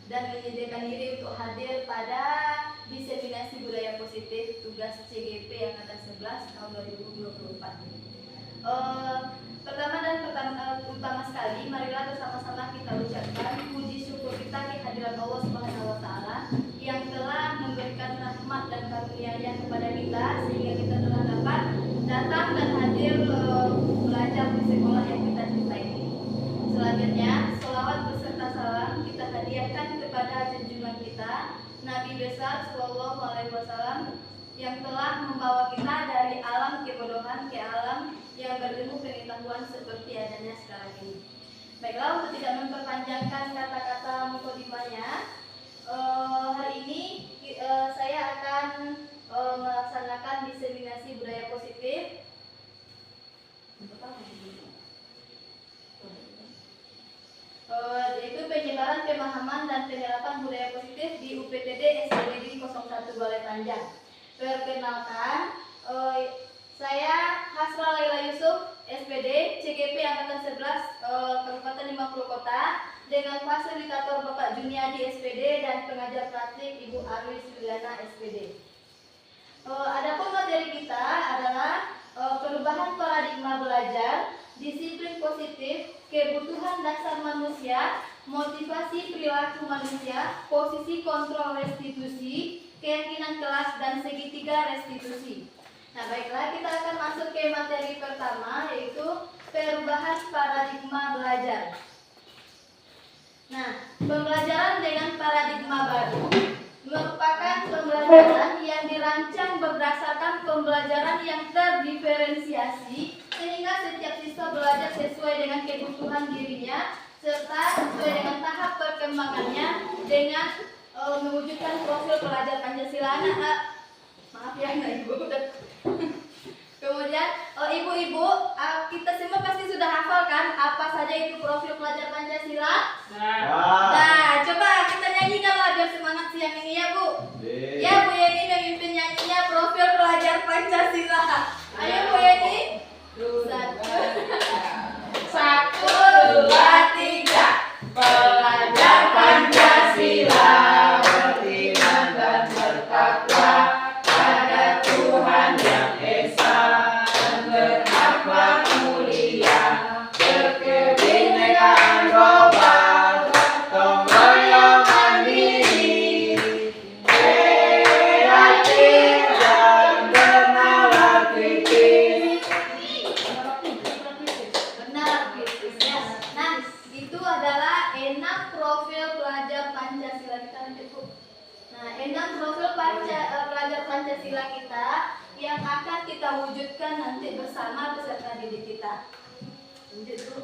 dan menyediakan diri untuk hadir pada diseminasi budaya positif tugas CGP angkatan 11 tahun 2024. Utama sekali, marilah bersama-sama kita ucapkan puji syukur kita kehadiran Allah Subhanahu wa taala yang telah memberikan rahmat dan karunia-Nya kepada kita sehingga kita telah dapat datang dan hadir belajar di sekolah yang kita cintai ini. Selanjutnya, selawat beserta salam kita hadiahkan kepada junjungan kita Nabi besar Sallallahu Alaihi Wasallam yang telah membawa kita dari alam kebodohan ke alam yang berilmu pengetahuan seperti adanya sekarang ini. Baiklah, untuk tidak memperpanjangkan kata-kata mukadimahnya, hari ini saya akan melaksanakan diseminasi budaya positif. Yaitu penyebaran pemahaman dan penerapan budaya positif di UPTD SDNegeri 01 Balai Panjang. Perkenalkan, saya Hasra Laila Yusuf, SPD, CGP Angkatan 11, Kabupaten 50 Kota, dengan fasilitator Bapak Juniadi SPD dan pengajar praktik Ibu Arwis Juliana SPD. Adapun materi kita adalah perubahan paradigma belajar, disiplin positif, kebutuhan dasar manusia, motivasi perilaku manusia, posisi kontrol restitusi, keyakinan kelas, dan segitiga restitusi. Nah, baiklah, kita akan masuk ke materi pertama, yaitu perubahan paradigma belajar. Nah, pembelajaran dengan paradigma baru merupakan pembelajaran yang dirancang berdasarkan pembelajaran yang terdiferensiasi sehingga setiap siswa belajar sesuai dengan kebutuhan dirinya serta sesuai dengan tahap perkembangannya dengan mewujudkan profil pelajar Pancasila. Maaf ya, Ibu. Kemudian ibu-ibu, kita semua pasti sudah hafal kan apa saja itu profil pelajar Pancasila? Nah, coba kita nyanyikan lah biar semangat siang ini ya Bu. Ya, Bu Yeni memimpin nyanyinya profil pelajar Pancasila. Ayo Bu Yeni. Satu, dua, tiga. Pelajar Pancasila beriman dan bertakwa pada Tuhan yang Esa, berakhlak mulia, berkebinekaan global, gotong royong mandiri, kreatif dan bernalar kritis. Benar kritis ya. Nah, itu adalah 6 profil pelajar Pancasila kita nanti Bu. Nah, 6 profil pelajar Pancasila kita yang akan kita wujudkan nanti bersama beserta didik kita. Lanjut Bu.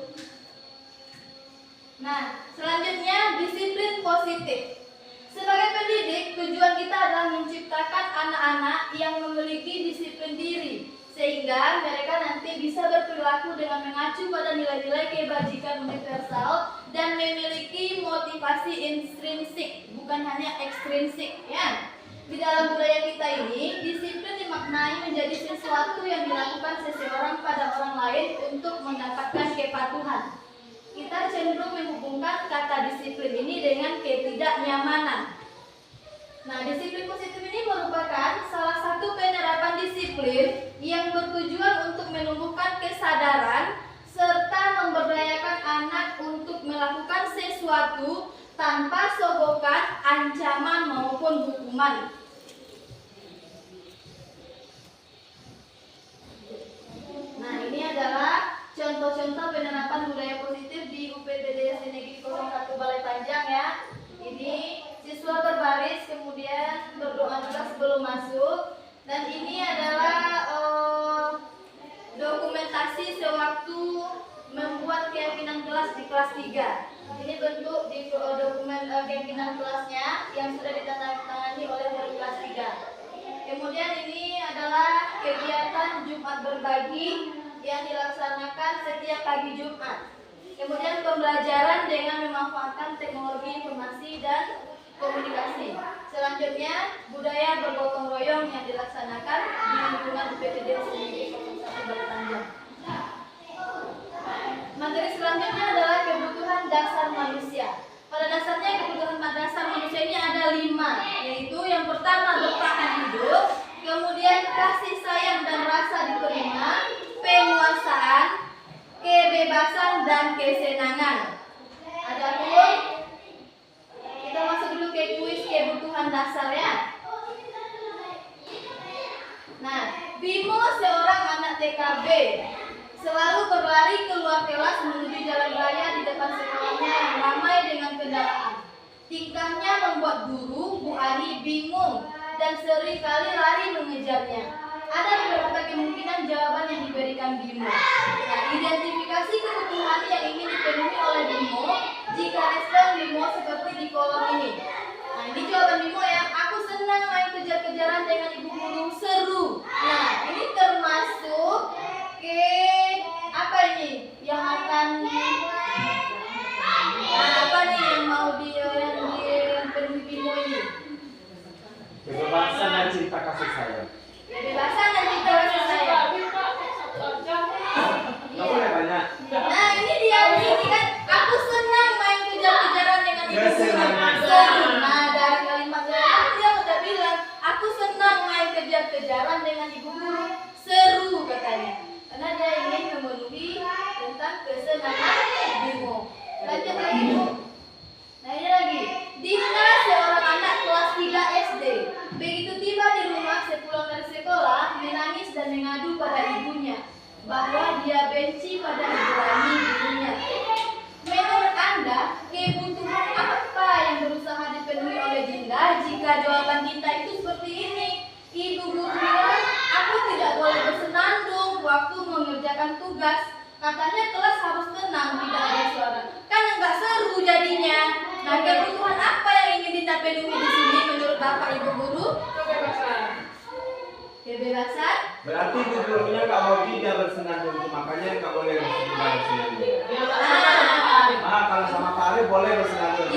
Nah, selanjutnya disiplin positif. Sebagai pendidik, tujuan kita adalah menciptakan anak-anak yang memiliki disiplin diri sehingga mereka nanti bisa berperilaku dengan mengacu pada nilai-nilai kebajikan universal dan memiliki motivasi intrinsik, bukan hanya ekstrinsik ya. Di dalam budaya kita ini, disiplin dimaknai menjadi sesuatu yang dilakukan seseorang pada orang lain untuk mendapatkan kepatuhan. Kita cenderung menghubungkan kata disiplin ini dengan ketidaknyamanan. Nah, disiplin positif ini merupakan salah satu penerapan disiplin yang bertujuan untuk menumbuhkan kesadaran serta memberdayakan anak untuk melakukan sesuatu tanpa sogokan, ancaman maupun hukuman. Nah, ini adalah contoh-contoh penerapan budaya positif di UPTD SDNegeri 01 Balai Panjang ya. Ini siswa berbaris kemudian berdoa juga sebelum masuk, dan ini adalah dokumentasi sewaktu membuat keyakinan kelas di kelas 3. Ini bentuk di dokumen keyakinan kelasnya yang sudah ditandatangani oleh wali kelas 3. Kemudian ini adalah kegiatan Jumat berbagi yang dilaksanakan setiap pagi Jumat. Kemudian pembelajaran dengan memanfaatkan teknologi informasi dan komunikasi. Selanjutnya budaya bergotong royong yang dilaksanakan di lingkungan UPTD SDNegeri 01 Balai Panjang. Materi selanjutnya adalah kebutuhan dasar manusia. Pada dasarnya kebutuhan dasar dasar ya. Nah, Bimo seorang anak TKB selalu berlari keluar kelas menuju jalan raya di depan sekolahnya yang ramai dengan kendaraan. Tingkahnya membuat guru, Bu Ani, bingung dan seringkali lari mengejarnya. Ada beberapa kemungkinan jawaban yang diberikan Bimo. Nah, identifikasi kebutuhan yang ingin dipenuhi oleh Bimo jika respon Bimo seperti di kolom ini. Nah, ini jawaban Bimo ya. Aku senang main kejar-kejaran dengan ibu guru, seru. Nah, ini termasuk apa ini yang akan apa nih yang mau dipenuhi Bimo ini? Kebebasan dan cinta kasih sayang. Kebebasan dan cinta kasih sayang. Nggak boleh banyak. Nah, ini dia ini kan aku senang main kejar-kejaran dengan ibu Kesenangan. guru. Nah, dari kalimatnya dia udah bilang aku senang main kejar-kejaran dengan ibu guru, seru katanya. Karena dia ingin memenuhi tentang kesenangan Bimo. Lanjut lagi Bu. Nah, ini lagi. Dina seorang anak kelas 3 SD. Begitu tiba di rumah sepulang dari sekolah, menangis dan mengadu pada ibunya bahwa dia benci pada Ibrani ibunya. Menurut Anda, kebutuhan apa yang berusaha dipenuhi oleh Dinda jika jawaban Dinda itu seperti ini? Ibu guru bilang, aku tidak boleh bersenandung waktu mengerjakan tugas. Katanya kelas harus tenang, tidak ada suara. Kan enggak seru jadinya. Nah, kebutuhan apa yang ingin Dinda penuhi di sini menurut Bapak Ibu guru? Kebebasan. Berarti ibu gurunya nggak mau dia bersenandung, makanya nggak boleh bersenandung. Kalau sama Pak Ari boleh bersenandung.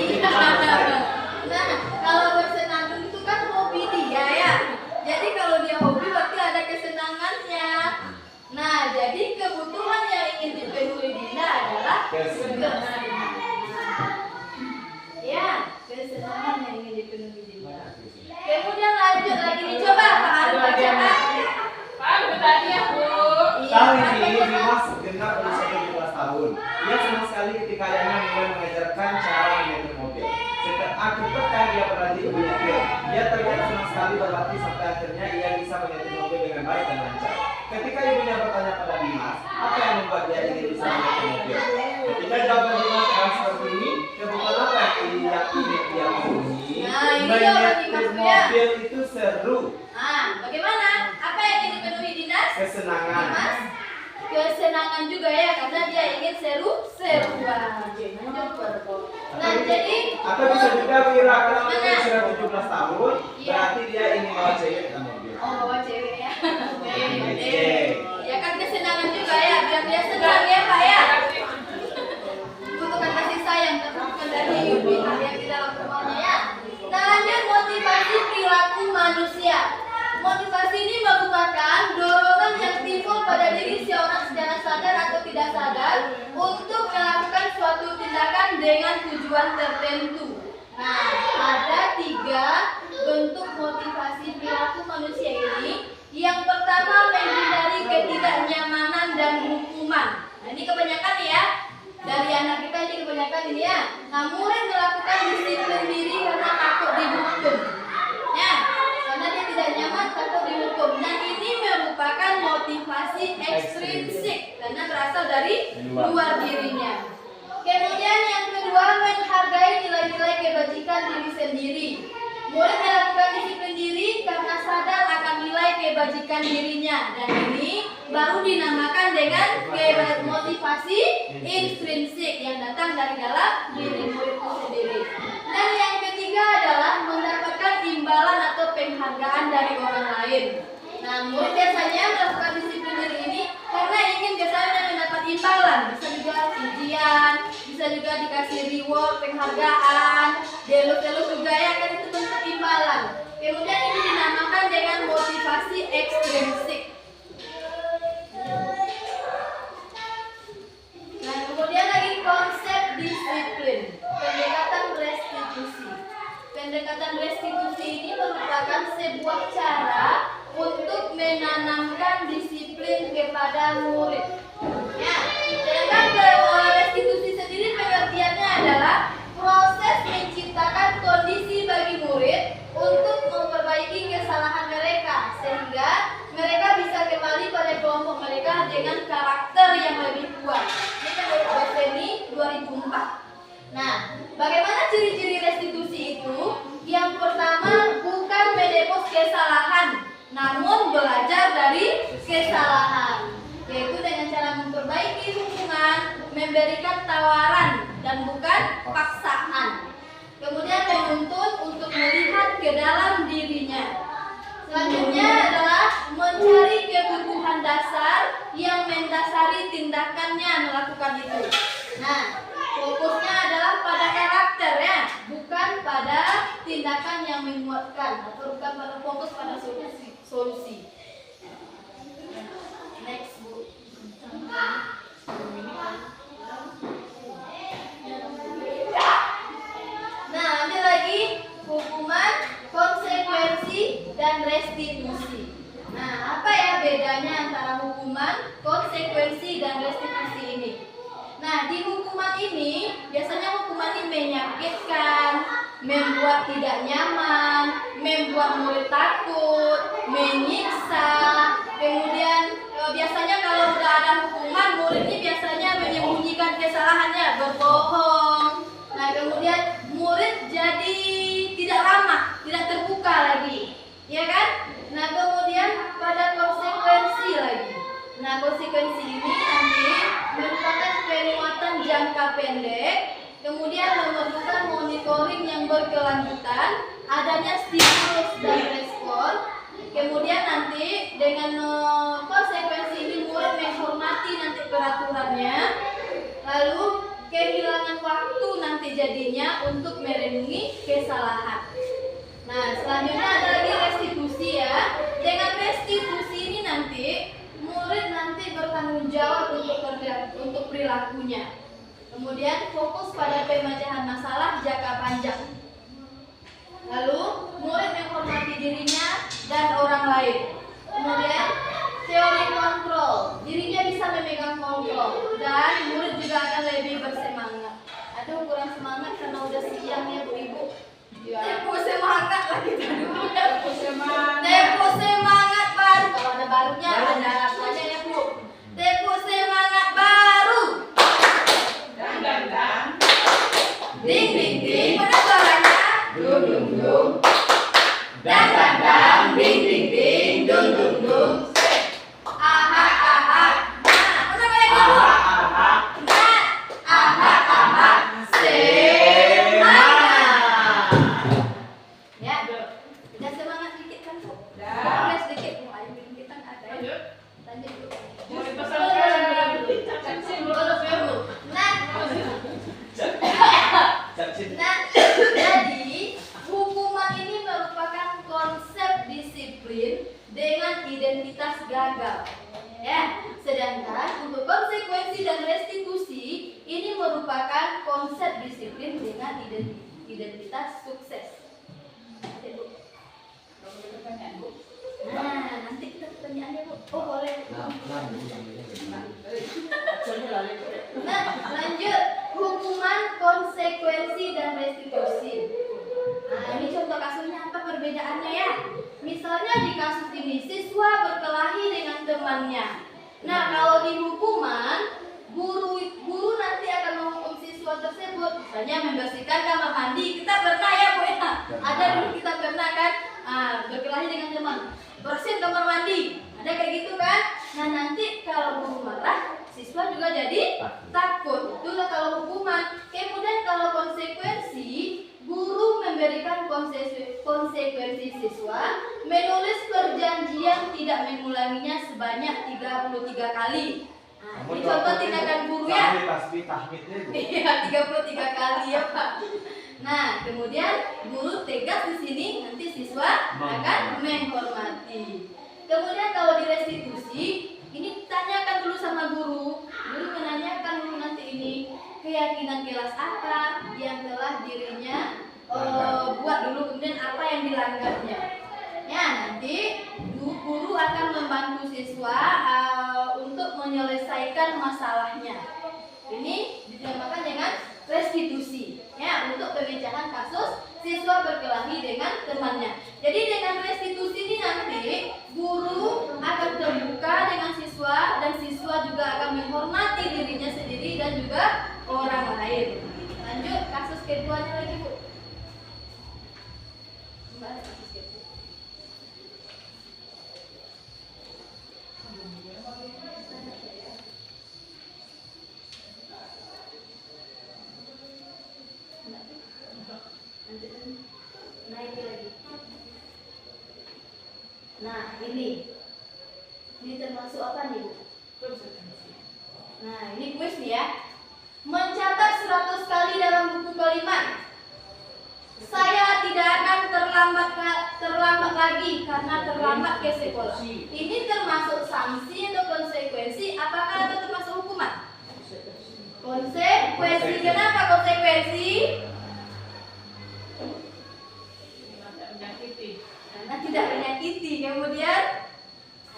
Nah, kalau bersenandung itu kan hobi dia ya. Jadi kalau dia hobi berarti ada kesenangannya. Nah, jadi kebutuhan yang ingin dipenuhi Dinda adalah kesenangan. Ya, kesenangan yang ingin dipenuhi Dinda. Kemudian lanjut lagi dicoba Pak Ari baca. Tahun ini Dimas genap berusia 17 tahun. Dia senang sekali ketika ayahnya mulai mengajarkan cara menyetir mobil. Setiap akhir pekan dia berlatih menyetir. Dia terlihat senang sekali berlatih sampai akhirnya ia bisa menyetir mobil dengan baik dan lancar. Ketika ibunya bertanya pada Dimas, apa yang membuat dia ingin bisa menyetir mobil? Ketika jawaban Dimas adalah seperti ini, kebutuhan apa yang ingin dia penuhi? Nah, ini jawaban Dimas Menyetir ya. mobil itu seru. Nah, bagaimana? Apa yang ingin dipenuhi Dinas? Kesenangan. Dimas? Kesenangan juga ya, karena dia ingin seru-seruan. Nah, jadi atau bisa juga Wira kalau mana? dia sudah 17 tahun, Iya. berarti dia ingin bawa cewek ke mobil. Oh, bawa cewek ya. Oke. Ya kan kesenangan juga ya, biar dia senang ya Pak ya. Butuhkan kasih sayang, tapi bukan dari pihak yang di dalam rumahnya ya. Nah, lanjut motivasi perilaku manusia. Motivasi ini merupakan dorongan yang timbul pada diri seorang secara sadar atau tidak sadar untuk melakukan suatu tindakan dengan tujuan tertentu. Nah, ada 3 bentuk motivasi perilaku manusia ini. Yang pertama, menghindari ketidaknyamanan dan hukuman. Nah, ini kebanyakan ya. Dari anak kita ini kebanyakan ini ya. Nah, murid melakukan disiplin diri karena takut dihukum. Ya, karena dia tidak nyaman takut dihukum. Dan ini merupakan motivasi ekstrinsik karena berasal dari luar dirinya. Kemudian yang kedua, menghargai nilai-nilai kebajikan diri sendiri. Murid melakukan disiplin diri karena sadar akan nilai kebajikan dirinya, dan ini baru dinamakan dengan motivasi intrinsik yang datang dari dalam diri murid itu sendiri. Dan yang ketiga adalah mendapatkan imbalan atau penghargaan dari orang lain. Nah, murid biasanya melakukan disiplin diri ini karena ingin biasanya mendapat imbalan, bisa juga ujian, bisa juga dikasih reward, penghargaan, delus-delus juga ya, kan itu bentuk imbalan. Kemudian ini dinamakan dengan motivasi ekstrinsik. Nah, kemudian lagi konsep disiplin, pendekatan restitusi. Pendekatan restitusi ini merupakan sebuah cara untuk menanamkan disiplin kepada murid. Ya, sedangkan restitusi sendiri pengertiannya adalah proses menciptakan kondisi bagi murid untuk tawaran dan bukan paksaan. Kemudian menuntut untuk melihat ke dalam dirinya. Selanjutnya adalah mencari kebutuhan dasar yang mendasari tindakannya melakukan itu. Nah, fokusnya adalah pada karakter ya, bukan pada tindakan yang memuatkan atau bukan pada fokus pada solusi. Next, Bu. Nah, lanjut lagi hukuman, konsekuensi, dan restitusi. Nah, apa ya bedanya antara hukuman, konsekuensi, dan restitusi ini? Nah, di hukuman ini, biasanya hukuman ini menyakitkan, membuat tidak nyaman, membuat murid takut, menyiksa. Kemudian biasanya kalau udah ada hukuman, murid ini biasanya menyembunyikan kesalahannya, berbohong. Nah, kemudian murid jadi tidak ramah, tidak terbuka lagi, ya kan? Nah, kemudian pada konsekuensi lagi. Nah, konsekuensi ini nanti merupakan penguatan jangka pendek, kemudian memerlukan monitoring yang berkelanjutan, adanya stimulus dan respon. Kemudian nanti dengan konsekuensi ini murid menghormati nanti peraturannya, lalu kehilangan waktu nanti jadinya untuk merenungi kesalahan. Nah, selanjutnya ada lagi restitusi ya. Dengan restitusi ini nanti murid nanti bertanggung jawab untuk perilakunya. Kemudian fokus pada pemecahan masalah jangka panjang. Lalu murid menghormati dirinya dan orang lain. Kemudian teori kontrol, dirinya bisa memegang kontrol dan murid juga akan lebih bersemangat. Aduh, kurang semangat karena udah siang ya Bu Ibu. Tempo semangat lagi tadi. Tempo semangat baru. Kalau ada barunya ada apanya ya Bu. Tempo semangat baru. Ding ding ding, mana suaranya? Dung dung dung. Dang dang dang, ding ding ding, dung dung dung. Aha aha. Nah, mana banyak Bu? Aha aha. Aha semangat. Ya, udah semangat dikit kan Bu? Udah sedikit, mau ayo dikit kan ada. Lanjut Bu. Mau dipasangkan belum ya Bu? Nah, jadi hukuman ini merupakan konsep disiplin dengan identitas gagal. Ya, sedangkan untuk konsekuensi dan restitusi ini merupakan konsep disiplin dengan identitas sukses. Nah, nanti kita pertanyaannya Bu. Oh, boleh. Nah, lanjut hukuman, konsekuensi, dan restitusi. Nah, ini contoh kasusnya apa perbedaannya ya? Misalnya di kasus ini siswa berkelahi dengan temannya. Nah, kalau di hukuman guru nanti akan menghukum siswa tersebut, misalnya membersihkan kamar mandi. Kita pernah ya Bu ya? Ada dulu kita pernah kan? Berkelahi dengan teman, bersihin kamar mandi. Ada kayak gitu kan? Nah, nanti kalau guru marah, siswa juga jadi takut. Itulah kalau hukuman. Kemudian kalau konsekuensi, guru memberikan konsekuensi siswa menulis perjanjian tidak mengulanginya sebanyak 33 kali. Nah, ini contoh tindakan guru ya. Iya, 33 kali ya Pak. Nah, kemudian guru tegas di sini, nanti siswa akan menghormati. Kemudian kalau di restitusi, ini tanyakan dulu sama guru. Guru menanyakan dulu nanti ini keyakinan kelas apa yang telah dirinya buat dulu, kemudian apa yang dilanggarnya. Ya, nanti guru akan membantu siswa untuk menyelesaikan masalahnya. Ini dinamakan dengan restitusi. Ya, untuk pemecahan kasus siswa berkelahi dengan temannya. Jadi dengan restitusi ini nanti guru akan terbuka dengan siswa dan siswa juga akan menghormati dirinya sendiri dan juga orang lain. Lanjut kasus keduanya lagi Bu. Kasus kedua. Nah, ini termasuk apa nih, Bu? Nah, ini kuis nih ya. Mencatat 100 kali dalam buku kalimat. Saya tidak akan terlambat lagi karena terlambat ke sekolah. Ini termasuk sanksi atau konsekuensi? Apakah itu termasuk hukuman? Konsekuensi. Kenapa konsekuensi? Karena tidak menyakiti. Kemudian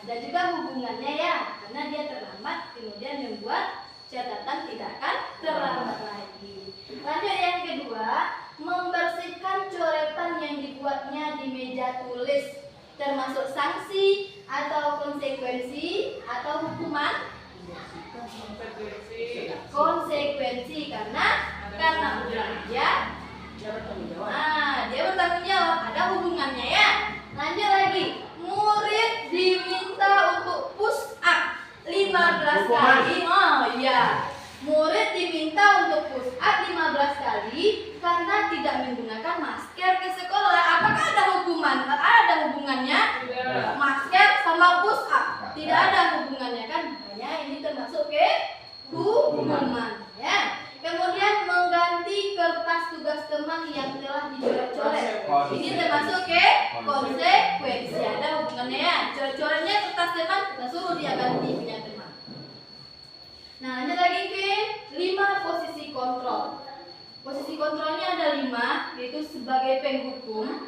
ada juga hubungannya ya, karena dia terlambat, kemudian membuat catatan tidak akan terlambat lagi. Lanjut yang kedua, membersihkan coretan yang dibuatnya di meja tulis, termasuk sanksi atau konsekuensi atau hukuman? Konsekuensi, karena dia bertanggung jawab, ada hubungannya ya. Lanjut lagi, murid diminta untuk push up 15 kali. Oh iya, murid diminta untuk push up 15 kali karena tidak menggunakan masker ke sekolah. Apakah ada hukuman? Ada hubungannya? Masker sama push up tidak ada hubungannya kan? Makanya ini termasuk ke hukuman ya. Kemudian mengganti kertas tugas teman yang telah dicoret-coret. Ini termasuk ke konsekuensi, ada hubungannya ya. Coret-coretnya kertas teman, kita suruh dia ganti punya teman. Nah, lanjut lagi ke 5 posisi kontrol. Posisi kontrolnya ada 5, yaitu sebagai penghukum,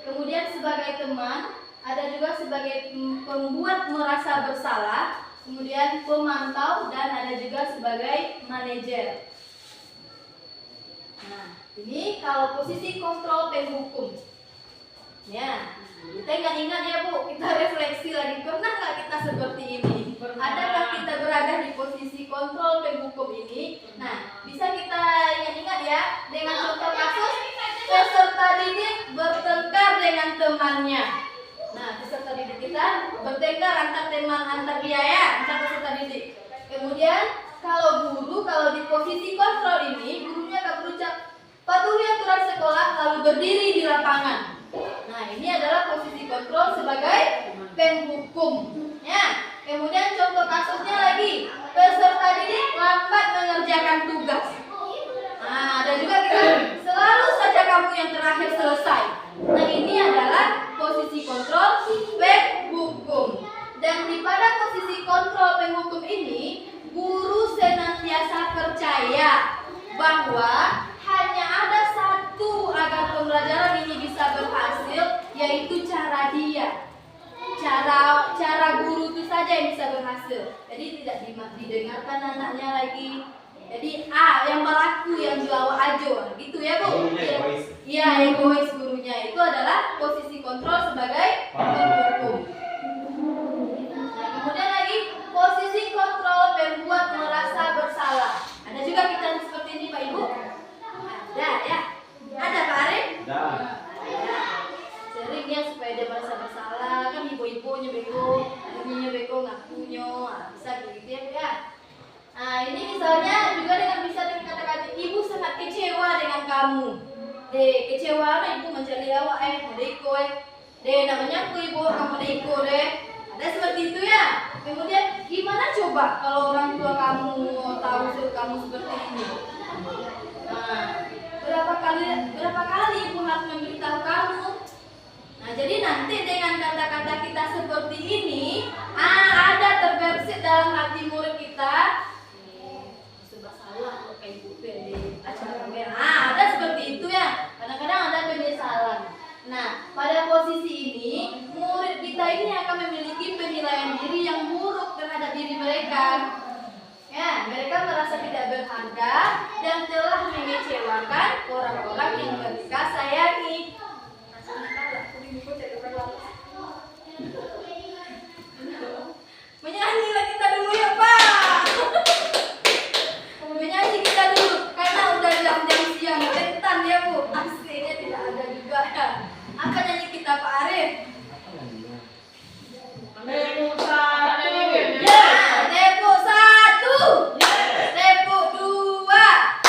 kemudian sebagai teman, ada juga sebagai pembuat merasa bersalah, kemudian pemantau, dan ada juga sebagai manajer. Nah, ini kalau posisi kontrol penghukum. Ya, kita ingat ya Bu, kita refleksi lagi, pernah nggak kita seperti ini? Adakah kita berada di posisi kontrol penghukum ini? Nah, bisa kita ingat ya dengan contoh kasus peserta didik bertengkar dengan temannya. Nah, peserta didik kita bertengkar antar biaya antar peserta didik. Kemudian kalau di posisi kontrol ini, gurunya akan berucap, patuhi aturan sekolah lalu berdiri di lapangan. Nah, ini adalah posisi kontrol sebagai penghukum. Ya. Kemudian contoh kasusnya lagi, peserta didik lambat mengerjakan tugas. Nah, ada juga kita selalu saja kamu yang terakhir selesai. Nah, ini adalah posisi kontrol penghukum. Dan di pada posisi kontrol penghukum ini, guru senantiasa percaya bahwa hanya ada satu agar pembelajaran ini bisa berhasil, yaitu cara dia. Cara guru itu saja yang bisa berhasil. Jadi tidak didengarkan anaknya lagi. Jadi yang berlaku, yang juawa ajo, gitu ya Bu. Iya, egois gurunya. Itu adalah posisi kontrol sebagai penghukum. Nah, kemudian lagi posisi kontrol pembuat merasa bersalah. Ada juga kita seperti ini Pak Ibu? Ada ya? Ada Pak Arif? Ada. Sering ya supaya dia merasa bersalah, kan ibu-ibunya bego, anaknya bego, ngakunya, bisa begitu ya Bu ya. Nah, ini misalnya juga bisa dengan kata-kata, ibu sangat kecewa dengan kamu. Kecewa lah ibu mencari awak modeko namanya aku ibu kamu modeko Ada seperti itu ya. Kemudian gimana coba kalau orang tua kamu tahu kamu seperti ini? Nah, berapa kali ibu harus memberitahu kamu? Nah, jadi nanti dengan kata-kata kita seperti ini, ada terbersit dalam hati murid kita. Serba salah kalau kayak ibu ada seperti itu ya. Kadang-kadang ada penyesalan. Nah, pada posisi ini, murid kita ini akan memiliki penilaian diri yang buruk terhadap diri mereka. Ya, mereka merasa tidak berharga dan telah mengecewakan orang-orang yang mereka sayangi. Menyanyi lah kita dulu ya Pak. Menyanyi kita dulu karena udah jam-jam siang rentan ya Bu. AC-nya tidak ada juga ya. Apa nyanyi kita Pak Arif? Tepuk 1. Ya, tepuk 1. Tepuk 2.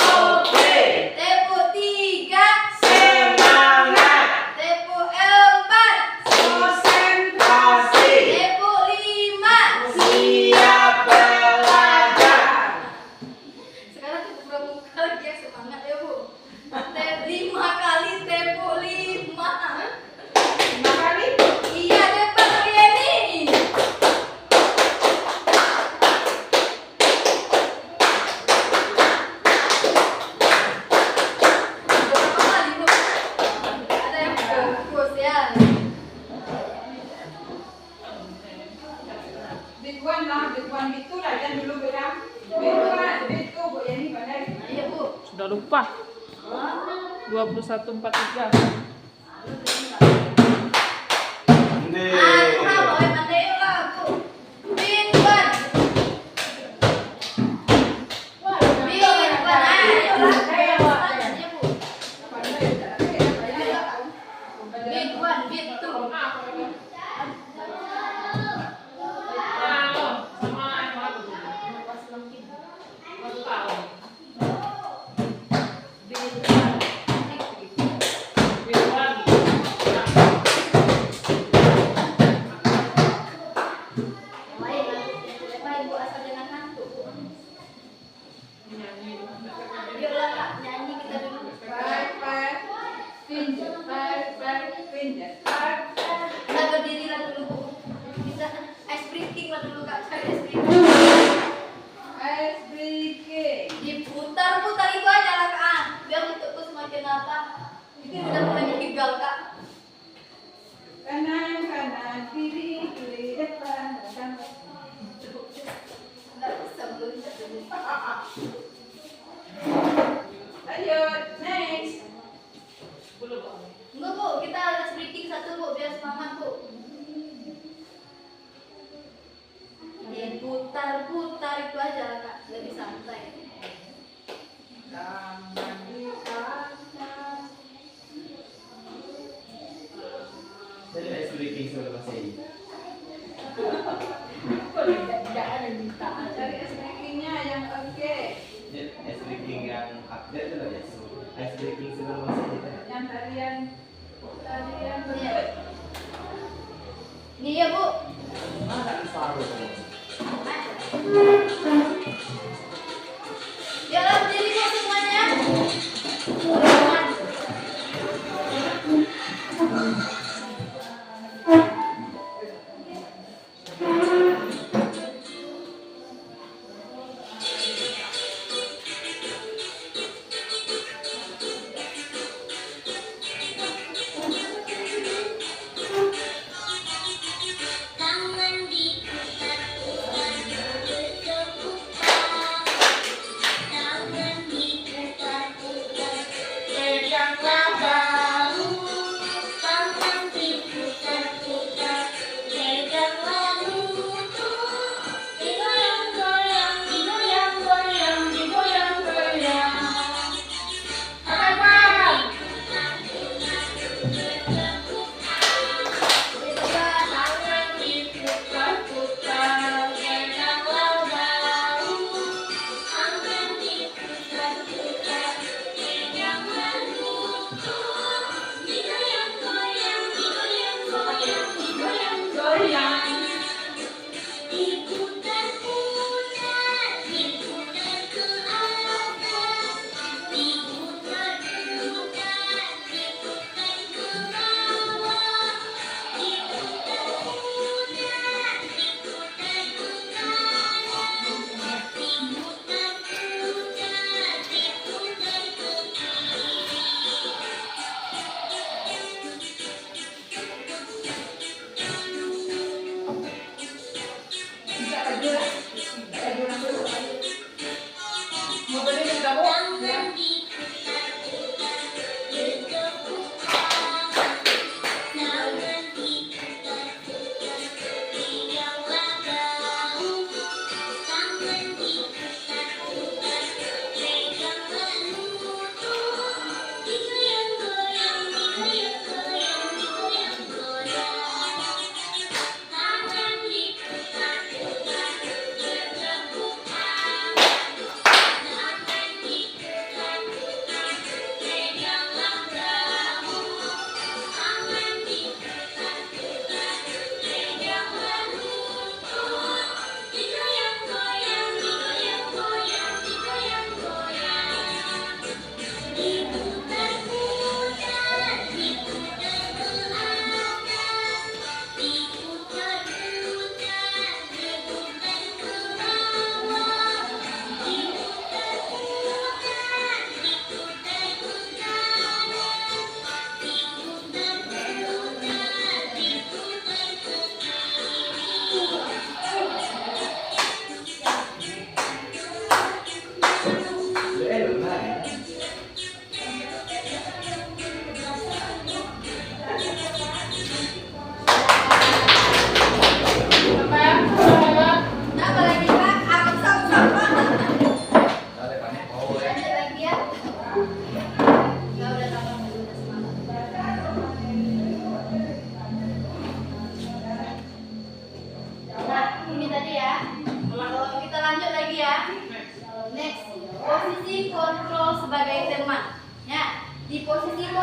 Oke. Tepuk 3. 21.43. Ini. Diputar-putar itu aja lah kak, biar untukku semakin apa? Ini udah mulai meninggal kak. Kanan kanan kiri kiri depan belakang. Nggak bisa belum. Ayo next. Enggak bu, kita ada speaking satu bu, biar semangat bu. Putar-putar itu aja lah kak, lebih santai. Tangan di atas. Jadi ice breaking sebelum bahasa ini. Tidak ada minta. Cari speakingnya yang oke. Ice breaking yang update itu ya. Ice breaking sebelum bahasa ini. Yang tarian Iya. betul. Nih ya bu. Mana separuh tuh? Jalan diri kok semuanya. Tangan diputar-putar bertepuk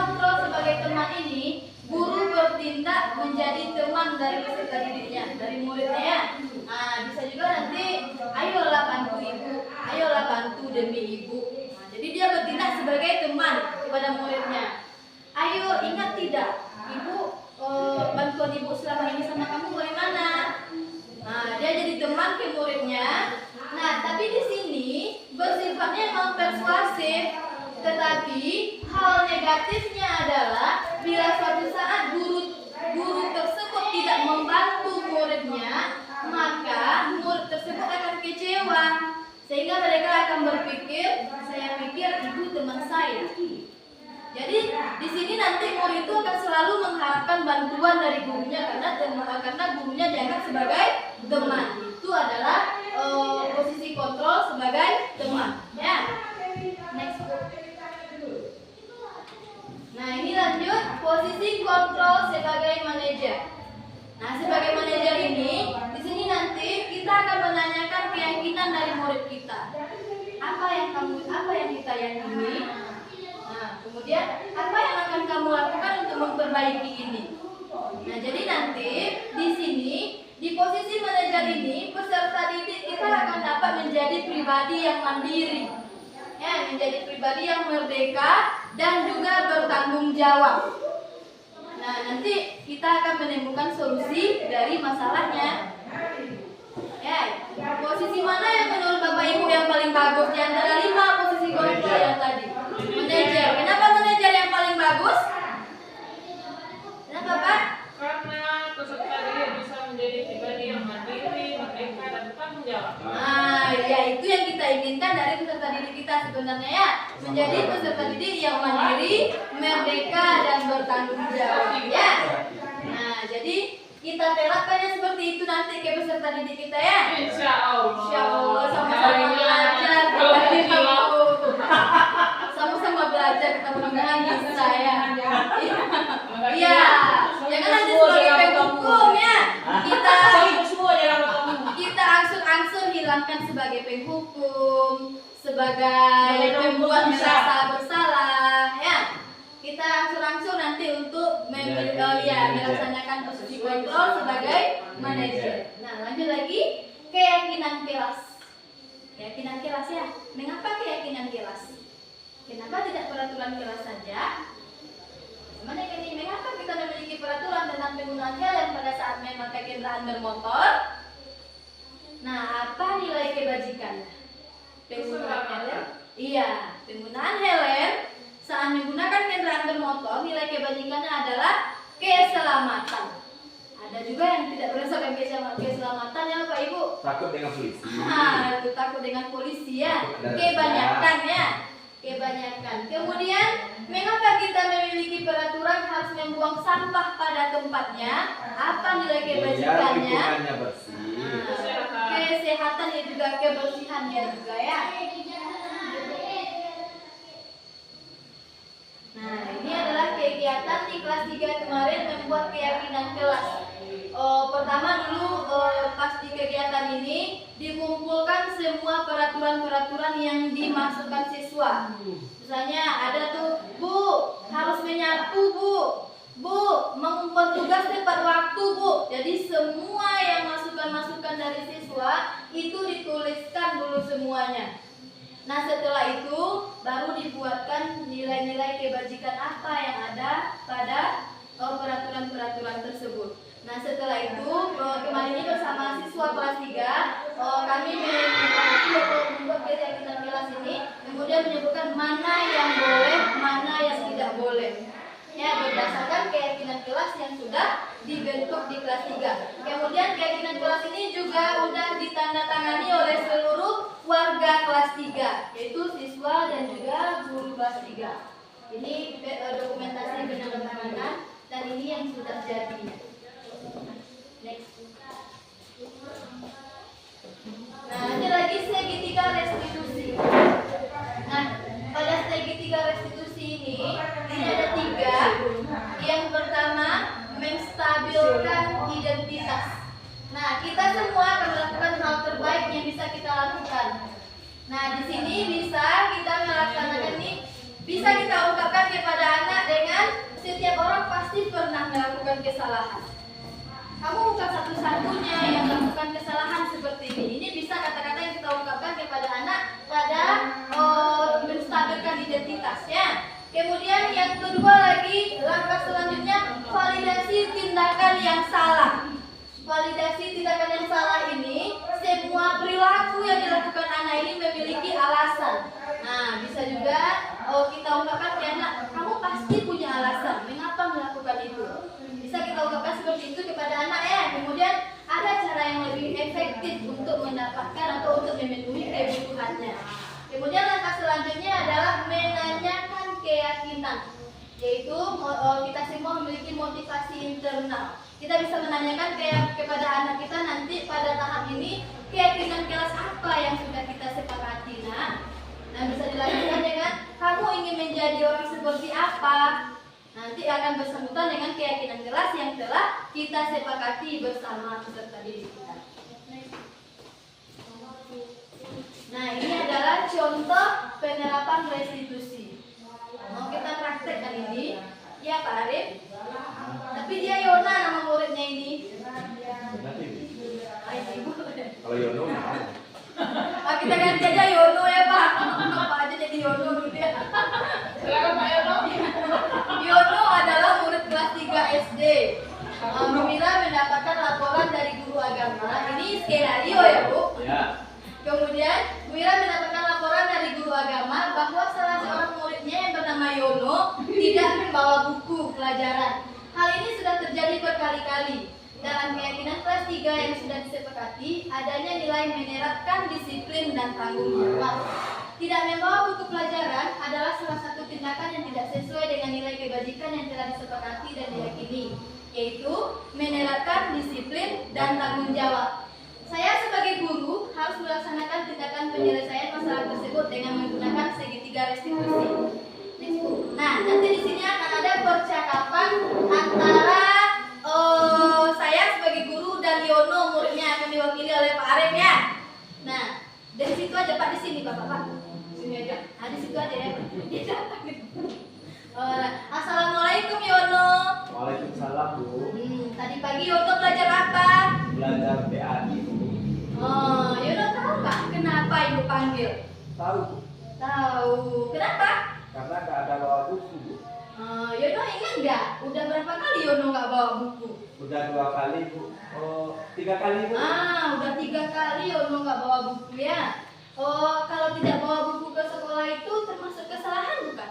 kontrol sebagai teman ini, guru bertindak menjadi teman dari peserta didiknya, dari muridnya ya. Nah, bisa juga nanti, ayolah bantu ibu, ayolah bantu demi ibu. Nah, jadi dia bertindak sebagai teman kepada muridnya. Ayo, ingat tidak, ibu, bantuan ibu selama ini sama kamu bagaimana? Nah, dia jadi teman ke muridnya. Nah, tapi di sini bersifatnya memang persuasif, tetapi hal negatifnya adalah bila suatu saat guru tersebut tidak membantu muridnya, maka murid tersebut akan kecewa, sehingga mereka akan berpikir, saya pikir ibu teman saya. Jadi di sini nanti murid itu akan selalu mengharapkan bantuan dari gurunya karena gurunya dianggap sebagai teman. Itu adalah posisi kontrol sebagai teman. Ya. Next. Nah, ini lanjut posisi kontrol sebagai manajer. Nah, sebagai manajer ini, di sini nanti kita akan menanyakan keyakinan dari murid kita. Apa yang kita yakini? Nah, kemudian apa yang akan kamu lakukan untuk memperbaiki ini? Nah, jadi nanti di sini di posisi manajer ini peserta didik kita akan dapat menjadi pribadi yang mandiri, ya, menjadi pribadi yang merdeka dan juga bertanggung jawab. Nah, nanti kita akan menemukan solusi dari masalahnya. Ya, posisi mana yang menurut Bapak Ibu yang paling bagus di antara 5 posisi kontrol yang tadi? Manajer. Kenapa manajer yang paling bagus? Kenapa, Pak? Karena peserta didik bisa menjadi pribadi yang mandiri, merdeka, dan bertanggung jawab. Nah, ya itu yang kita inginkan dari peserta didik kita sebenarnya ya, menjadi peserta didik yang mandiri, merdeka, dan bertanggung jawab ya. Nah, jadi kita terapkannya seperti itu nanti ke peserta didik kita ya. Insya Allah. Insya Allah sama-sama belajar, sama-sama belajar, kita mudah-mudahan bisa ya. Iya, jangan nanti sebagai penghukum ya. Kita angsur-angsur hilangkan sebagai penghukum, sebagai pembuat merasa bersalah ya. Kita angsur-angsur nanti untuk melaksanakan posisi kontrol sebagai manajer. Nah, lanjut lagi keyakinan kelas. Keyakinan kelas ya. Mengapa keyakinan kelas? Kenapa tidak peraturan kelas saja? Mengapa kita memiliki peraturan tentang penggunaan helm pada saat memakai kendaraan bermotor? Nah, apa nilai kebajikannya? Penggunaan helm? Iya, penggunaan helm saat menggunakan kendaraan bermotor, nilai kebajikannya adalah keselamatan. Ada juga yang tidak berdasarkan keselamatan ya Pak Ibu. Takut dengan polisi. Itu takut dengan polisi ya. Kebanyakan ya. Kebanyakan. Kemudian, mengapa kita memiliki peraturan harus membuang sampah pada tempatnya? Apa nilai kebajikannya? Lingkungannya bersih. Kesehatannya juga, kebersihannya juga ya. Nah, ini adalah kegiatan di kelas 3 kemarin membuat keyakinan kelas. Pertama dulu pas di kegiatan ini dikumpulkan semua peraturan-peraturan yang dimasukkan siswa. Misalnya ada tuh, Bu, harus menyapu, Bu, mengumpul tugas tepat waktu, Bu. Jadi semua yang masukan-masukan dari siswa itu dituliskan dulu semuanya. Nah, setelah itu baru dibuatkan nilai-nilai kebajikan apa yang ada pada peraturan-peraturan tersebut. Nah, setelah itu kemarin ini bersama siswa kelas 3 kami membuat keyakinan kelas ini, kemudian menyebutkan mana yang boleh, mana yang tidak boleh. Ya, berdasarkan keyakinan kelas yang sudah dibentuk di kelas 3. Kemudian keyakinan kelas ini juga sudah ditandatangani oleh seluruh warga kelas 3, yaitu siswa dan juga guru kelas 3. Ini dokumentasi penandatanganan dan ini yang sudah jadi. Next. Nah, ini lagi segitiga restitusi. Nah, pada segitiga restitusi ini ada 3. Yang pertama, menstabilkan identitas. Nah, kita semua akan melakukan hal terbaik yang bisa kita lakukan. Nah, di sini bisa kita melaksanakan ini, bisa kita ungkapkan kepada anak dengan setiap orang pasti pernah melakukan kesalahan. Kamu bukan satu-satunya yang melakukan kesalahan seperti ini. Ini bisa kata-kata yang kita ungkapkan kepada anak pada menstabilkan identitasnya. Kemudian yang kedua lagi, langkah selanjutnya validasi tindakan yang salah. Validasi tindakan yang salah ini, semua perilaku yang dilakukan anak ini memiliki alasan. Nah, bisa juga kita ungkapkan ke anak, kamu pasti punya alasan mengapa melakukan itu. Bisa kita ungkapkan seperti itu kepada anak ya. Kemudian ada cara yang lebih efektif untuk mendapatkan atau untuk memenuhi kebutuhannya. Kemudian langkah selanjutnya adalah menanyakan keyakinan, yaitu kita semua memiliki motivasi internal. Kita bisa menanyakan kepada anak kita nanti pada tahap ini keyakinan kelas apa yang sudah kita sepakati. Nah, bisa dilanjutkan dengan kamu ingin menjadi orang seperti apa. Nanti akan bersangkutan dengan keyakinan kelas yang telah kita sepakati bersama peserta didik kita. Nah, ini adalah contoh penerapan restitusi. Mau kita praktekkan ini? Ya Pak Arif. Tapi dia Yona nama muridnya ini. Kalau Yono mau. Kita ganti aja Yono ya Pak. Apa aja jadi Yono gitu ya. Silakan Pak Yono. Yono adalah murid kelas 3 SD. Gembira mendapatkan laporan dari guru agama. Ini skenario ya Bu. Ya. Kemudian Wira mendapatkan laporan dari guru agama bahwa salah seorang muridnya yang bernama Yono tidak membawa buku pelajaran. Hal ini sudah terjadi berkali-kali. Dalam keyakinan kelas 3 yang sudah disepakati, adanya nilai menerapkan disiplin dan tanggung jawab. Tidak membawa buku pelajaran adalah salah satu tindakan yang tidak sesuai dengan nilai kebajikan yang telah disepakati dan diyakini, yaitu menerapkan disiplin dan tanggung jawab. Saya sebagai guru harus melaksanakan tindakan penyelesaian masalah tersebut dengan menggunakan segitiga restitusi. Nah, nanti di sini akan ada percakapan antara saya sebagai guru dan Yono muridnya akan diwakili oleh Pak Arif ya. Nah, dari situ aja Pak, di sini Pak. Sini aja. Nah, di situ aja ya. Assalamualaikum Yono. Waalaikumsalam Bu. Tadi pagi Yono belajar apa? Belajar PAI Bu. Oh, Yono tahu nggak kenapa ibu panggil? Tahu Bu. Tahu. Kenapa? Karena nggak ada bawa buku Bu. Yono ingat nggak? Udah berapa kali Yono nggak bawa buku? Udah 2 kali Bu. 3 kali Bu. Udah 3 kali Yono nggak bawa buku ya. Kalau tidak bawa buku ke sekolah itu termasuk kesalahan bukan?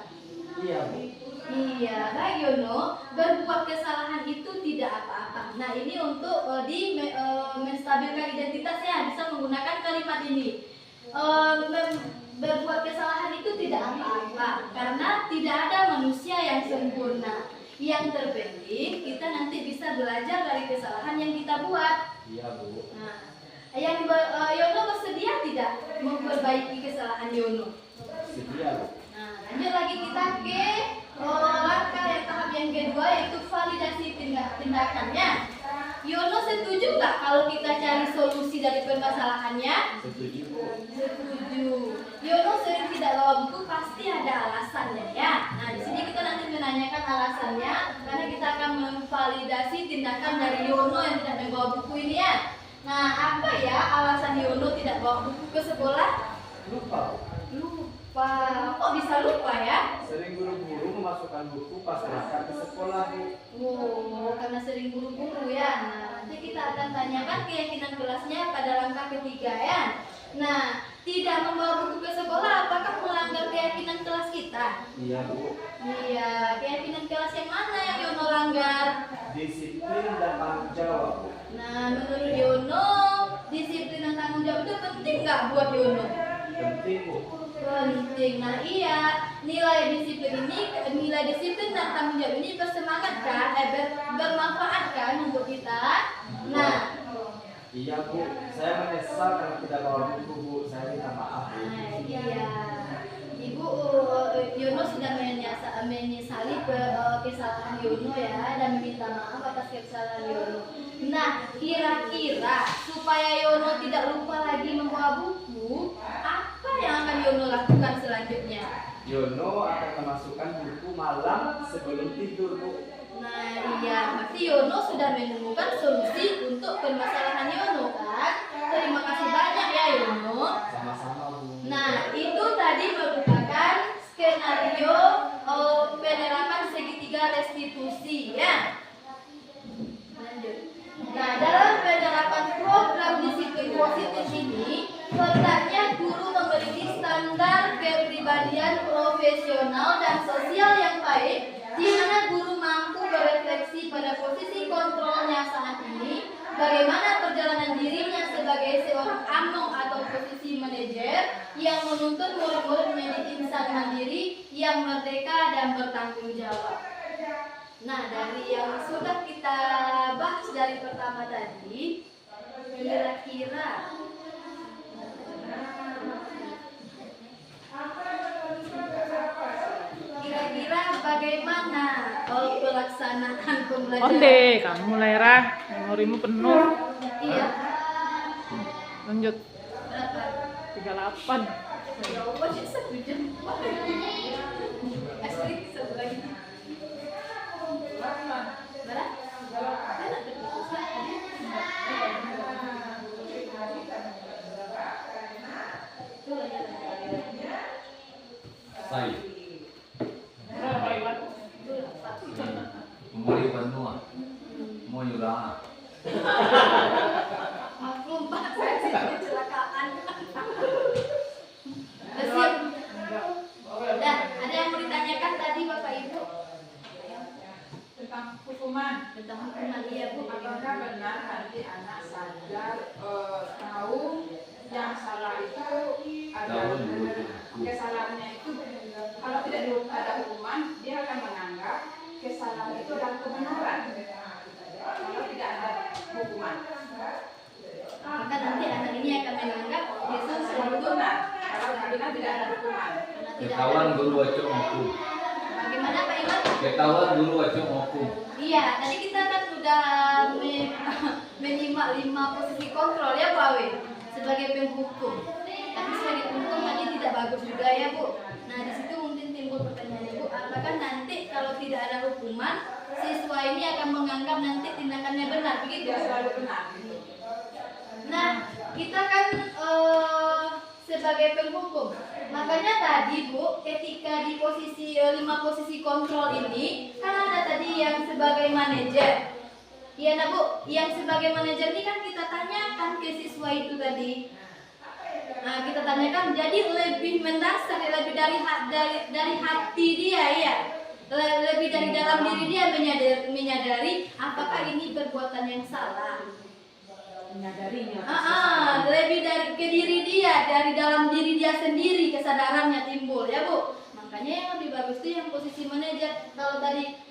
Iya Bu. Iya, baik Yono. Berbuat kesalahan itu tidak apa-apa. Nah, ini untuk menstabilkan identitasnya bisa menggunakan kalimat ini. Berbuat kesalahan itu tidak apa-apa karena tidak ada manusia yang sempurna. Yang terpenting kita nanti bisa belajar dari kesalahan yang kita buat. Iya Bu. Nah, Yono bersedia tidak memperbaiki kesalahan Yono? Sedia Bu. Nah, lanjut lagi kita ke langkah yang tahap yang kedua, yaitu validasi tindakannya. Yono setuju nggak kalau kita cari solusi dari permasalahannya? Setuju Bu. Setuju. Yono sering tidak bawa buku pasti ada alasannya ya. Nah, di sini kita nanti menanyakan alasannya karena kita akan memvalidasi tindakan dari Yono yang tidak membawa buku ini ya. Nah, apa ya alasan Yono tidak bawa buku ke sekolah? Lupa Bu. Lupa. Kok bisa lupa ya? Sering guru-guru memasukkan buku pas berangkat ke sekolah Bu. Karena sering buru-buru ya. Nah, nanti kita akan tanyakan keyakinan kelasnya pada langkah ketiga ya. Nah, tidak membawa buku ke sekolah apakah melanggar keyakinan kelas kita? Iya Bu. Iya, keyakinan kelas yang mana yang Yono langgar? Disiplin dan tanggung jawab Bu. Nah, menurut Yono, disiplin dan tanggung jawab itu penting nggak buat Yono? Penting Bu. Penting. Nah, iya, nilai disiplin dan tanggung jawab ini bersemangat kan? Bermanfaat kan untuk kita? Nah, Iya Bu, saya menyesal karena tidak bawa buku Bu. Saya minta maaf Bu. iya. Ibu Yono sudah menyesali kesalahan Yono ya dan meminta maaf atas kesalahan Yono. Nah, kira-kira supaya Yono tidak lupa lagi membawa buku, apa yang akan Yono lakukan selanjutnya? Yono akan memasukkan buku malam sebelum tidur, Bu. Nah iya, berarti Yono sudah menemukan solusi untuk permasalahan Yono kan? Terima kasih banyak ya Yono. Sama-sama, Bu. Nah itu tadi merupakan skenario penerapan segitiga restitusi ya. Lanjut. Nah dalam penerapan program disiplin positif ini, hendaknya guru memiliki standar kepribadian profesional dan sosial yang baik, di mana guru mampu berefleksi pada posisi kontrolnya saat ini, bagaimana perjalanan dirinya sebagai seorang among atau posisi manajer yang menuntut murid-murid menjadi insan mandiri yang merdeka dan bertanggung jawab. Nah, dari yang sudah kita bahas dari pertama tadi, kira-kira bagaimana pelaksanaan pembelajaran? Onde, kamu Lera, memorimu penuh. Iya. Lanjut. Berapa? 38. Jawaban satu jam. Asli satu lagi. Sai, Berapa Iwan? memori penuh, mau nyurah. Maklum Pak, saya sedang kecelakaan. Siap. Udah, ada yang mau ditanyakan tadi Bapak Ibu? Tentang hukuman. Tentang hukuman iya Bu. Apakah benar nanti anak sadar tahu yang salah itu adalah Tahu dulu. kesalahannya itu kalau tidak ada hukuman dia akan menganggap kesalahan itu adalah kebenaran kalau tidak ada hukuman. Maka nanti anak ini akan menganggap Yesus Selalu selalu benar kalau benar tidak ada hukuman. karena tidak Ketahuan ada. guru wajib hukum. Bagaimana Pak Iwan? Ketahuan guru wajib hukum. Iya, tadi kita kan sudah menyimak 5 posisi kontrol ya Bu Awe sebagai penghukum. Tapi sebagai penghukum tadi tidak bagus juga ya Bu. Nah di situ mungkin timbul pertanyaan Ibu, apakah nanti kalau tidak ada hukuman siswa ini akan menganggap nanti tindakannya benar begitu? Dia selalu benar. Nah kita kan sebagai penghukum, makanya tadi Bu, ketika di posisi 5 posisi kontrol ini kan ada tadi yang sebagai manajer. Iya nah Bu, yang sebagai manajer ini kan kita tanyakan ke siswa itu tadi. Nah kita tanyakan, jadi lebih mendasar, lebih dari hati dia ya, lebih dari dalam diri dia menyadari apakah ini perbuatan yang salah. Menyadarinya. Lebih dari ke diri dia, dari dalam diri dia sendiri kesadarannya timbul ya Bu. Makanya yang lebih bagus itu yang posisi manajer.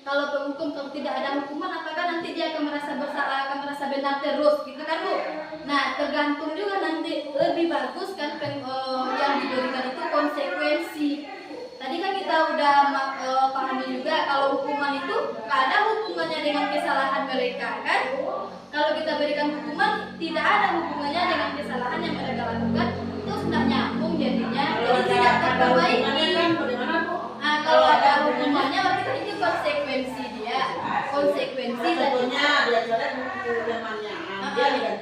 Kalau penghukum kalau tidak ada hukuman, apakah nanti dia akan merasa bersalah, akan merasa benar terus, gitu kan Bu? Nah tergantung juga nanti lebih bagus kan yang diberikan itu konsekuensi. Tadi kan kita udah pahami juga kalau hukuman itu gak ada hubungannya dengan kesalahan mereka kan? Kalau kita berikan hukuman, tidak ada hubungannya dengan kesalahan yang mereka lakukan, itu sudah nyambung jadinya, jadi tidak terperbaiki. Nah, kalau ada hukumannya, berarti kan itu konsekuensi dia, konsekuensi tadinya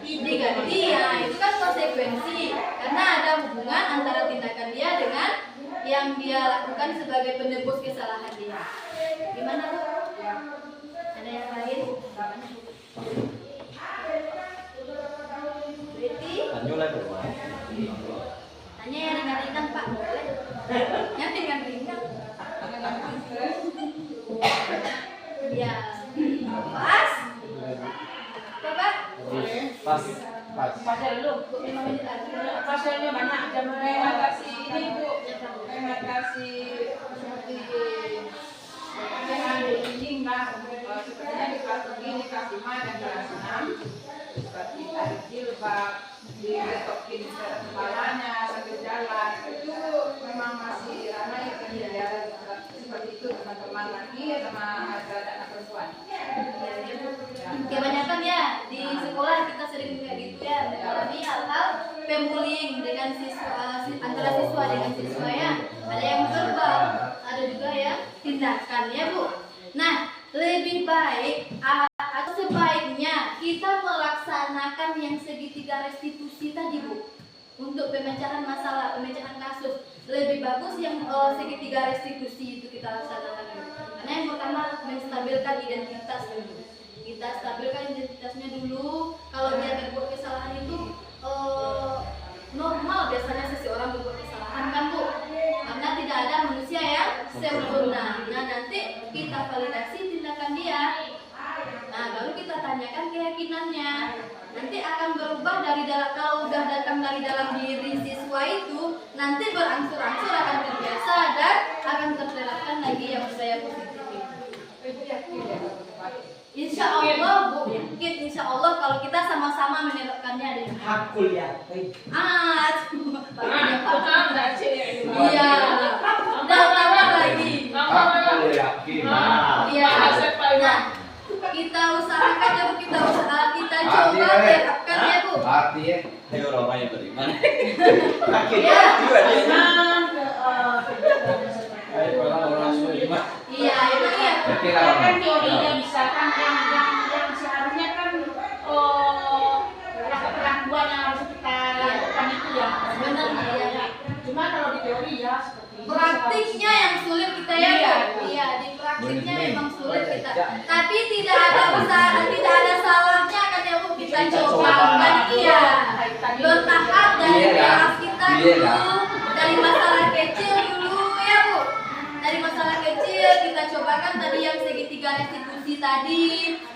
diganti, ya itu kan konsekuensi, karena ada hubungan antara tindakan dia dengan yang dia lakukan sebagai penebus kesalahan dia. Gimana Bu? Ada yang lain? Tanyulah tuh. Tanya yang ringan-ringan Pak, boleh? Yang ringan-ringan. Ya, pas. Coba. Pas, pas. Baca dulu. 5 menit lagi. Pasalnya banyak jam mengatasi ini Bu, mengatasi seperti dengan dinding lah, sepertinya di kelas begini, kelas 5 dan kelas 6 seperti tarik jilbab, diretokin kepalanya sambil jalan, itu memang masih ramai terjadi seperti itu teman-teman laki sama anak perempuan. Kebanyakan ya di sekolah kita sering kayak gitu ya, mengalami hal-hal pembullying dengan siswa antara siswa dengan siswa ya. Ada yang verbal, baik atau sebaiknya kita melaksanakan yang segitiga restitusi tadi, Bu. Untuk pemecahan masalah, pemecahan kasus, lebih bagus yang segitiga restitusi itu kita laksanakan, Bu. Karena yang pertama menstabilkan identitas dulu. Kita stabilkan identitasnya dulu. Kalau dia berbuat kesalahan itu normal biasanya seseorang berbuat kesalahan kan, Bu. Karena tidak ada manusia yang sempurna. Nah, nanti kita validasi tindakan dia. Nah, baru kita tanyakan keyakinannya. Nanti akan berubah dari dalam, kalau udah datang dari dalam diri siswa itu, nanti berangsur-angsur akan terbiasa dan akan terterapkan lagi yang budaya positif itu. Ibu yakin ya Pak? Insya Allah, Bu, yakin insya Allah kalau kita sama-sama menerapkannya deh. Hakul yakin. Barunya Pak. Bukan enggak sih. Iya. Dan tambah lagi. Aku yakin. Iya. Nah, kita usahakan ya Bu, kita coba terapkan ya Bu. Artinya, ayo orang yang beriman. Yakin. Ya. Juga dia. Ayo orang beriman. Iya, itu ya. Yakin Kan apa? teorinya misalkan yang seharusnya kan perlakuan yang harus kita lakukan itu ya Benar, iya. cuma kalau di teori ya seperti ini. Praktiknya yang sulit kita ya. Iya. Iya, di praktiknya Benar. memang sulit kita. Tapi tidak ada usaha, tidak ada salahnya kan ya Bu, kita coba kan, iya. Bertahap dari Iya, kelas kita iya, dulu, dari masalah kecil dulu ya Bu. Dari masalah kecil kita cobakan tadi yang segitiga restitusi tadi,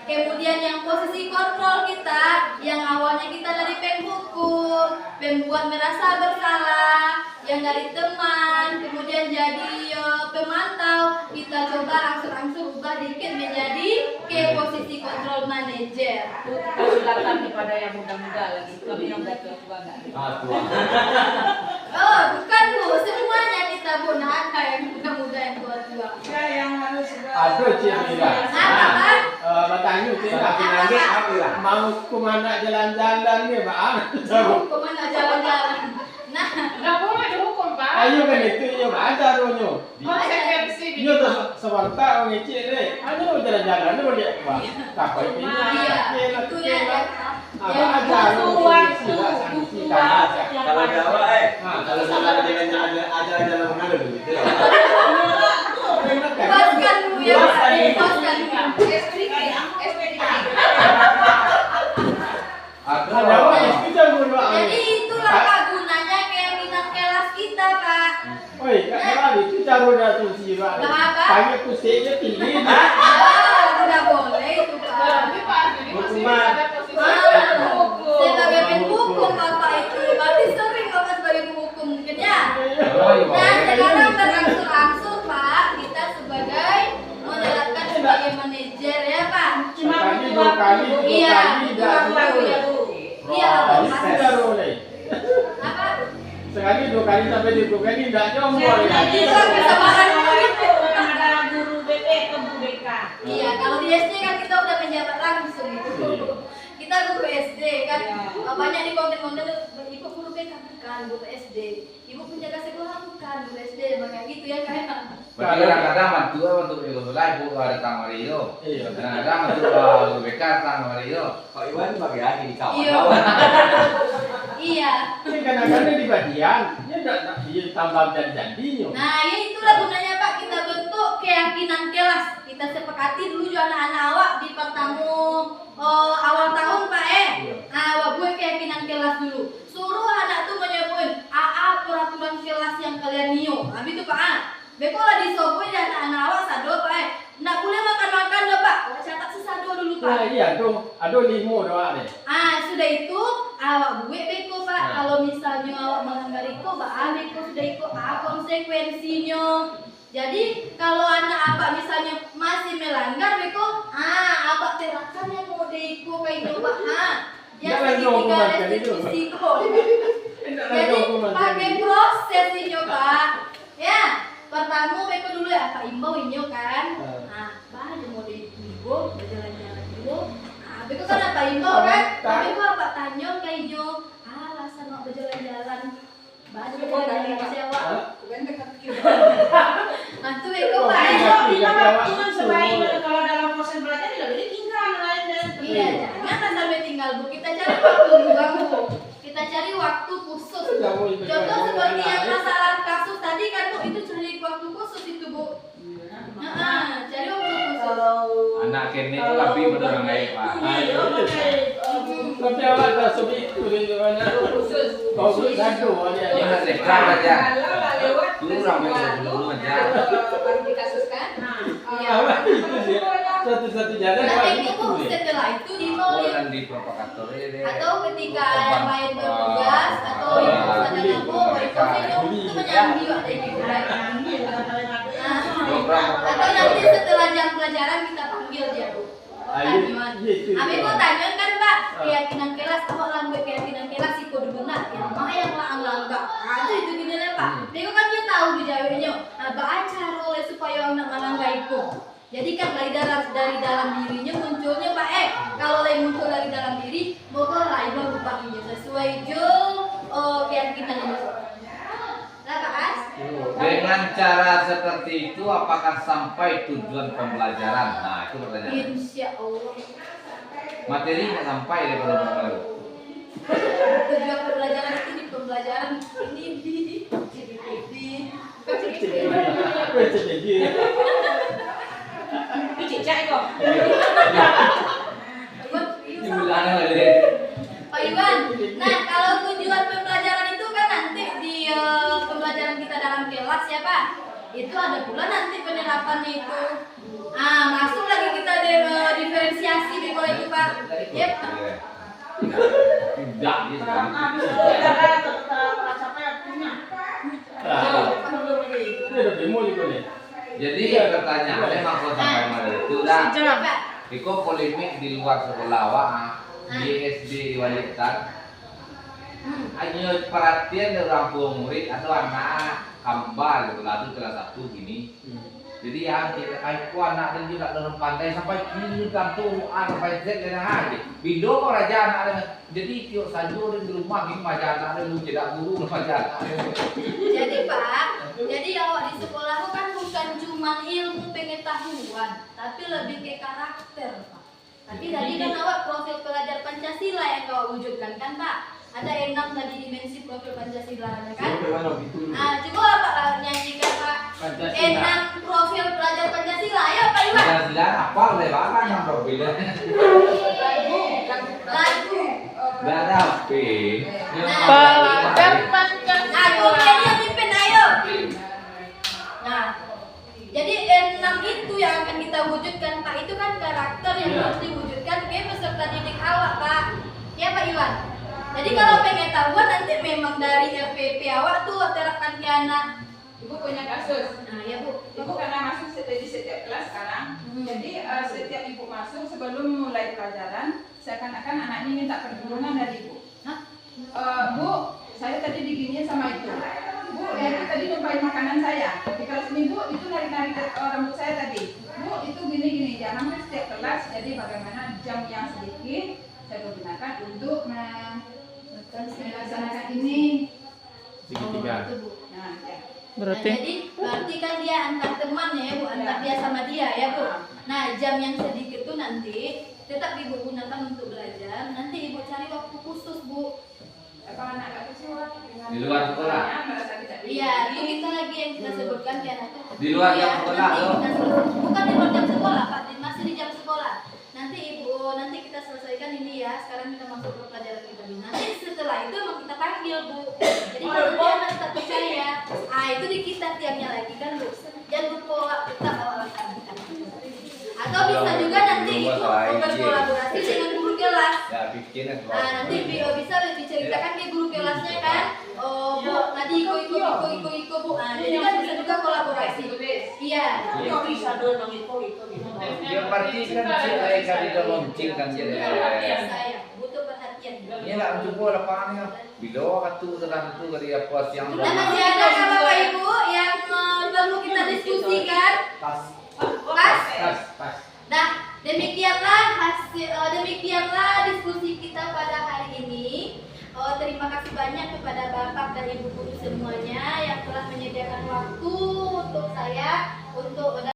kemudian yang posisi kontrol kita, yang awalnya kita dari penghukum, pembuat merasa bersalah, yang dari teman, kemudian jadi pemantau, kita coba angsur-angsur ubah dikit menjadi ke posisi kontrol manajer. Silakan kepada yang muda-muda lagi, kami yang udah tua enggak. Tua. Oh, bukan Bu, semuanya kita Bu, nah ada yang muda-muda yang tua-tua. Ya yang harus Aduh, Cik Mira. Apa? Bertanya Cik, Semakin lagi apa lah? mau kemana jalan-jalan nih, Pak? Kemana jalan-jalan? Nah, Enggak boleh dihukum, Pak. Ayo kan itu, ya baca dulu. Konsekuensi di Nyo tuh sewarta orang Cik deh. Ayo jalan-jalan dulu dia, Pak. Kapal ini. iya, itu ya. Apa aja lu sila sanksi kan. Kalau Jawa kalau jalan-jalan aja mengalir begitu. Puaskan dulu ya, puaskan dulu. Ada apa? Kita dulu. Jadi itulah Pak gunanya keyakinan kelas kita Pak. Oi, Kak Mari, kita roda tuh sila. Apa? Tanya kusenya tinggi. Tidak boleh itu Pak. Berarti Pak ini masih Hukuman. ada posisi Ah, sebagai penghukum Bapak itu, berarti sering Bapak sebagai penghukum mungkin ya. Nah sekarang berangsur-angsur Pak, kita sebagai menerapkan sebagai manajer ya Pak. Sekali, dua kali, Iya, tidak ya Bu. Iya Ini Pak. sudah boleh. Apa? Sekali, dua kali sampai di kali tidak nyombol. Jadi itu kesabaran dulu itu. Ada guru BK ke Bu BK. Iya, kalau di SD kan kita udah menjabat langsung itu. Kita guru SD kan, banyak di konten-konten ibu guru BK bukan guru SD, ibu penjaga sekolah bukan guru SD, makanya gitu ya kayak. Kadang-kadang mantu untuk lain bu ada tamari itu. Iya. Kadang-kadang mantu BK tamari itu. Pak Iwan bagi lagi di Iya. kawan-kawan. Iya. Ini kadang-kadang di bagian, dia tidak tambah janjinya. Nah, ya itulah gunanya Pak, kita bentuk keyakinan kelas. Kita sepakati dulu juga anak-anak awak di pertamu awal tahun Pak Nah, awak buat keyakinan kelas dulu. Suruh anak tuh menyebutin peraturan kelas yang kalian niu. Habis itu Pak beko lah disoboin dan anak-anak awak sado Pak Nggak boleh makan-makan dong Pak. Catat sesado dulu Pak. Nah, iya tuh, ada limo doang deh. Sudah itu awak buat beko Pak. Kalau misalnya awak melanggar itu, beko sudah ikut konsekuensinya. Jadi kalau anak apa misalnya masih melanggar beko, apa terapkan yang mau diikut kayak nyoba yang Jangan segitiga hukuman kan itu. restitusi kok. Jadi pakai proses ini Pak. Ya, pertama beko dulu ya Pak imbau inyo kan. Baru mau diikut berjalan-jalan dulu. Beko kan apa imbau kan? Tapi kok apa tanya kayak nyo. Alasan mau berjalan-jalan. Baru berjalan-jalan sewa. Mantu beko Pak. Cuman sebaik kalau dalam proses belajar cari waktu khusus. Nggak boleh Contoh berjalan seperti yang lain. masalah kasus tadi kan Bu, itu cari waktu khusus itu Bu. Cari waktu khusus. Anak kene itu tapi benar baik Pak. Tapi awak dah sebut itu dia mana Khusus. kau gaduh dia. Ini ada rekam aja. Kalau lah lewat. Dulu ramai dulu aja. Baru dikasuskan. Awak itu dia satu-satu jalan Nah, awak itu itu Bu, dia. setelah itu di mall Oh, ya. dan di provokator ini. Atau ketika yang lain bertugas atau yang pesan dengan aku, itu menyambi ada yang diurai. Atau nanti setelah jam pelajaran kita panggil dia Bu. Kami mau tanya kan Pak, keyakinan kelas, apa lambat keyakinan kelas itu benar, yang mana yang langgar. Itu gini lah Pak. Dia kan dia tahu dijawabnya. Baca oleh supaya orang melanggar itu. Jadi kan dari dalam dirinya munculnya Pak kalau lagi muncul dari dalam diri moga lain berubahnya sesuai keyakinan itu. Nah Pak As, Dengan cara seperti itu apakah sampai tujuan pembelajaran? Nah, itu pertanyaan. Insya Allah Materi nggak sampai daripada baru. tujuan pembelajaran itu di pembelajaran ini di Itu cicak kok. Gimana lagi? Pak Iwan, nah kalau tujuan pembelajaran itu kan nanti di pembelajaran kita dalam kelas ya Pak. Itu ada pula nanti penerapannya itu. Masuk lagi kita diferensiasi di kalau itu Pak. Yep. Tidak gitu. Dia ada demo juga nih. Jadi pertanyaannya mau sampai mana itu dah. Coba Pak. Iko polemik di luar sekolah wah di SD di Walitan. Hanya perhatian dari orang tua murid atau anak hamba gitu lah itu kelas 1 gini. Jadi yang kita aku anak dan juga dalam pandai sampai kini tentu A sampai Z dan aja. Bindo kok raja anak jadi tiok sajo di rumah gini macam anak lu tidak guru macam. Jadi Pak, jadi awak di sekolah itu kan bukan cuma ilmu pengetahuan, tapi lebih ke karakter Pak. Tapi tadi kan awak profil pelajar Pancasila yang kau wujudkan kan Pak? Ada 6 tadi dimensi profil Pancasila kan? Coba Pak nyanyikan Pak. 6 profil pelajar Pancasila, ayo Pak Iwan. Pancasila apa oleh bapak yang berbeda. Lagu. Gak ada HP. Aku ini yang pimpin, ayo. Nah, jadi 6 itu yang akan kita wujudkan Pak. Itu kan karakter yang harus diwujudkan ke peserta didik awak Pak. Ya Pak Iwan. Jadi kalau pengetahuan nanti memang dari LPP awak tuh terapkan ke anak. Ibu punya kasus. Nah ya Bu. Ibu karena masuk di setiap kelas sekarang, jadi setiap ibu masuk sebelum mulai pelajaran, seakan-akan anak ini minta pertolongan dari ibu. Bu, saya tadi diginiin sama itu. Bu, dia itu tadi numpain makanan saya. Di kelas ini Bu, itu narik-narik rambut saya tadi. Bu, itu gini-gini. Jangan setiap kelas, jadi bagaimana jam yang sedikit saya gunakan untuk melaksanakan ini. Segitiga. Itu Bu. Nah, ya. Berarti kan dia antar temannya ya Bu, antar dia sama dia ya Bu. Nah jam yang sedikit itu nanti tetap Ibu gunakan untuk belajar. Nanti Ibu cari waktu khusus Bu. Apa anak nggak kecewa? Di luar sekolah. Iya, itu kita lagi yang kita sebutkan di anak itu. Di luar jam Iya, sekolah, nanti tuh. kita selesai. Bukan di luar jam sekolah Pak, masih di jam sekolah. Nanti nanti kita selesaikan ini ya. Sekarang kita masuk ke pelajaran kita dulu. Nanti setelah itu emang kita panggil Bu. Jadi kalau dia tetap percaya, itu di kita tiapnya lagi kan Bu. Jangan berpola tetap awal kita. Atau bisa juga nanti Ibu berkolaborasi dengan guru kelas. Ya bikin Nanti bisa diceritakan ke guru kelasnya kan. Oh Bu, nanti iko Bu. Jadi kan bisa juga kolaborasi. Iya. Ya berarti kan saya kali udah launching kan jadi. Saya butuh perhatian. Ya nggak cukup lapangannya. Bila waktu terang itu dari apa siang Nah, masih ada nggak Bapak Ibu yang perlu kita diskusikan? pas. Pas. Nah, demikianlah diskusi kita pada hari ini. Terima kasih banyak kepada Bapak dan Ibu guru semuanya yang telah menyediakan waktu untuk saya untuk